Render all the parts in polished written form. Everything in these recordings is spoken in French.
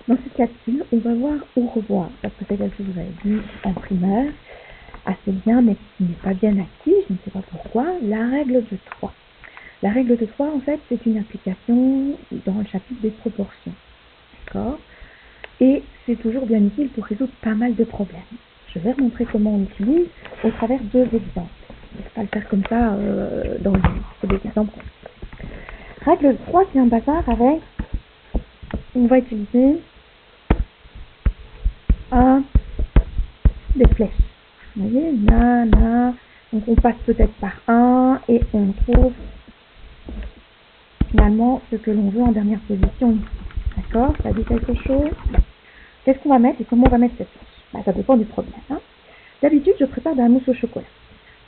Dans ce cas-ci, on va voir au revoir, parce que c'est quelque chose que vous avez vu en primaire, assez bien, mais qui n'est pas bien acquis, je ne sais pas pourquoi, la règle de 3. La règle de 3, en fait, c'est une application dans le chapitre des proportions. D'accord? Et c'est toujours bien utile pour résoudre pas mal de problèmes. Je vais vous montrer comment on l'utilise au travers de 2 exemples. Je ne vais pas le faire comme ça dans le livre, c'est des exemples. Règle 3, c'est un bazar avec, on va utiliser des flèches. Vous voyez, donc on passe peut-être par 1 et on trouve finalement ce que l'on veut en dernière position. D'accord? Ça dit quelque chose? Qu'est-ce qu'on va mettre et comment on va mettre cette flèche? Ça dépend du problème. D'habitude, je prépare de la mousse au chocolat.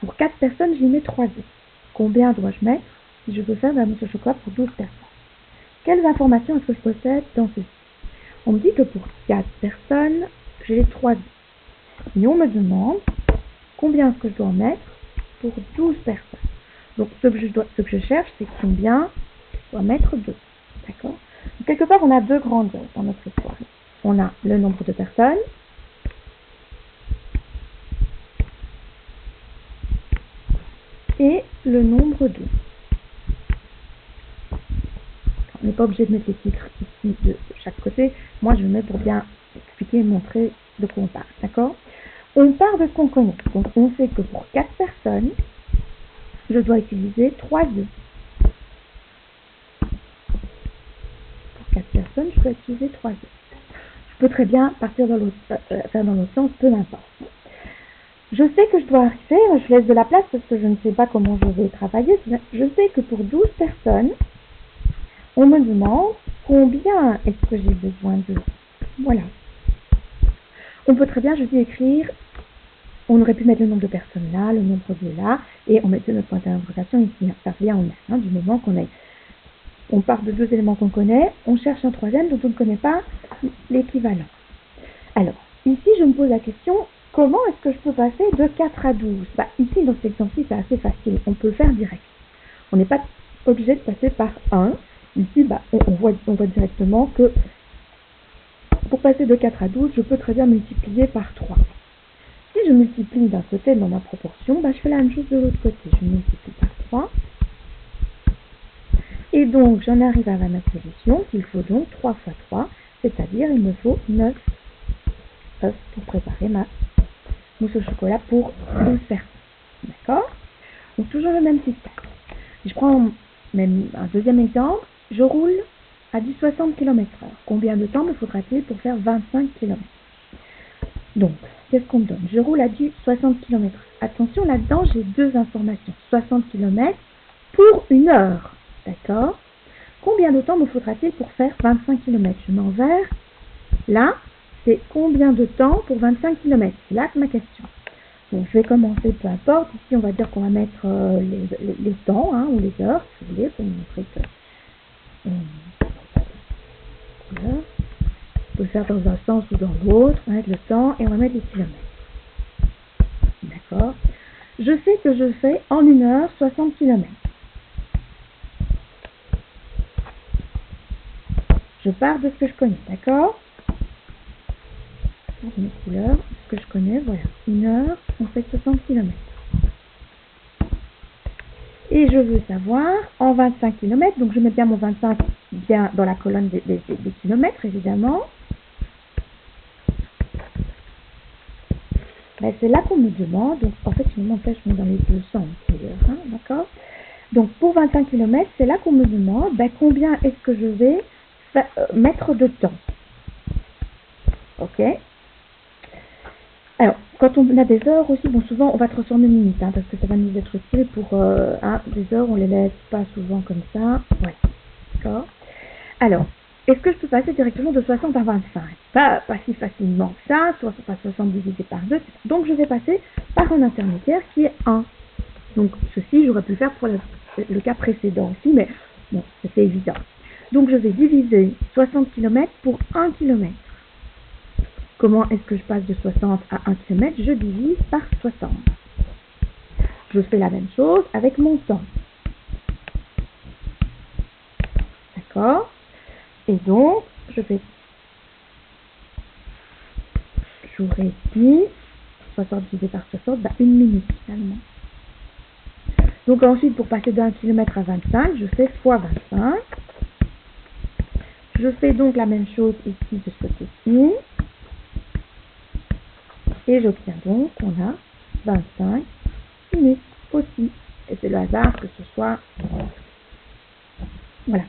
Pour 4 personnes, j'y mets 3 œufs. Combien dois-je mettre si je veux faire de la mousse au chocolat pour 12 personnes? Quelles informations est-ce que je possède dans ceci? On me dit que pour 4 personnes, j'ai les 3 œufs. Et on me demande combien est-ce que je dois en mettre pour 12 personnes. Donc ce que je cherche, c'est combien je dois mettre 2. D'accord? Donc, quelque part, on a 2 grandeurs dans notre histoire. On a le nombre de personnes et le nombre d'œufs. On n'est pas obligé de mettre les titres ici de chaque côté. Moi, je mets pour bien expliquer et montrer de quoi on parle. D'accord? On part de ce qu'on connaît. Donc, on sait que pour 4 personnes, je dois utiliser 3 œufs. Pour 4 personnes, je dois utiliser 3 œufs. Je peux très bien partir dans faire dans l'autre sens, peu importe. Je sais que je dois arriver, je laisse de la place parce que je ne sais pas comment je vais travailler. Je sais que pour 12 personnes, on me demande combien est-ce que j'ai besoin d'eux. Voilà. On peut très bien, je dis, écrire, on aurait pu mettre le nombre de personnes là, le nombre de là, et on mettait notre point d'interrogation ici. Ça revient au même, du moment qu'on est. On part de 2 éléments qu'on connaît, on cherche un troisième dont on ne connaît pas l'équivalent. Alors, ici, je me pose la question, comment est-ce que je peux passer de 4 à 12? Ici, dans cet exemple-ci, c'est assez facile. On peut le faire direct. On n'est pas obligé de passer par 1. Ici, on voit directement que pour passer de 4 à 12, je peux très bien multiplier par 3. Si je multiplie d'un côté dans ma proportion, je fais la même chose de l'autre côté. Je multiplie par 3. Et donc, j'en arrive à ma solution qu'il faut donc 3 fois 3, c'est-à-dire il me faut 9 œufs pour préparer ma mousse au chocolat pour 12 personnes. D'accord? Donc, toujours le même système. Si je prends même un deuxième exemple, je roule à du 60 km/h. Combien de temps me faudra-t-il pour faire 25 km? Donc, qu'est-ce qu'on me donne? Je roule à du 60 km/h. Attention, là-dedans, j'ai 2 informations. 60 km pour 1 heure. D'accord? Combien de temps me faudra-t-il pour faire 25 km? Je mets en vert. Là, c'est combien de temps pour 25 km? C'est là que ma question. Donc, je vais commencer, peu importe. Ici, on va dire qu'on va mettre les temps, ou les heures, si vous voulez, pour vous montrer que on peut faire dans un sens ou dans l'autre. On va mettre le temps et on va mettre les kilomètres. D'accord? Je sais que je fais en 1 heure 60 km. Je pars de ce que je connais, d'accord? Mes couleurs, ce que je connais, voilà. 1 heure, on fait 60 km. Et je veux savoir, en 25 km, donc je mets bien mon 25 bien dans la colonne des kilomètres, évidemment. C'est là qu'on me demande, donc en fait, finalement, je mets dans les deux sens, d'ailleurs, d'accord? Donc, pour 25 km, c'est là qu'on me demande, combien est-ce que je vais mettre de temps. Ok? Alors, quand on a des heures aussi, souvent on va transformer minutes, parce que ça va nous être utile pour des heures, on les laisse pas souvent comme ça. Ouais, d'accord. Alors, est-ce que je peux passer directement de 60 à 25? Pas si facilement que ça, soit pas 60 divisé par 2. Donc, je vais passer par un intermédiaire qui est 1. Donc, ceci, j'aurais pu le faire pour le cas précédent aussi, mais bon, c'était évident. Donc, je vais diviser 60 km pour 1 km. Comment est-ce que je passe de 60 à 1 km? Je divise par 60. Je fais la même chose avec mon temps. D'accord? Et donc, je vais j'aurai 10. 60 divisé par 60, 1 minute finalement. Donc ensuite, pour passer d'1 km à 25, je fais fois 25. Je fais donc la même chose ici de ce côté-ci. Et j'obtiens donc qu'on a 25 minutes aussi. Et c'est le hasard que ce soit... Voilà.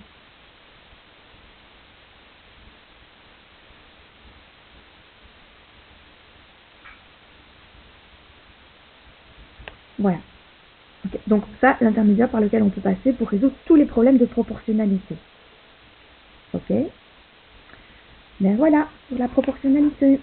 Voilà. Okay. Donc ça, l'intermédiaire par lequel on peut passer pour résoudre tous les problèmes de proportionnalité. Ok. Ben voilà, pour la proportionnalité.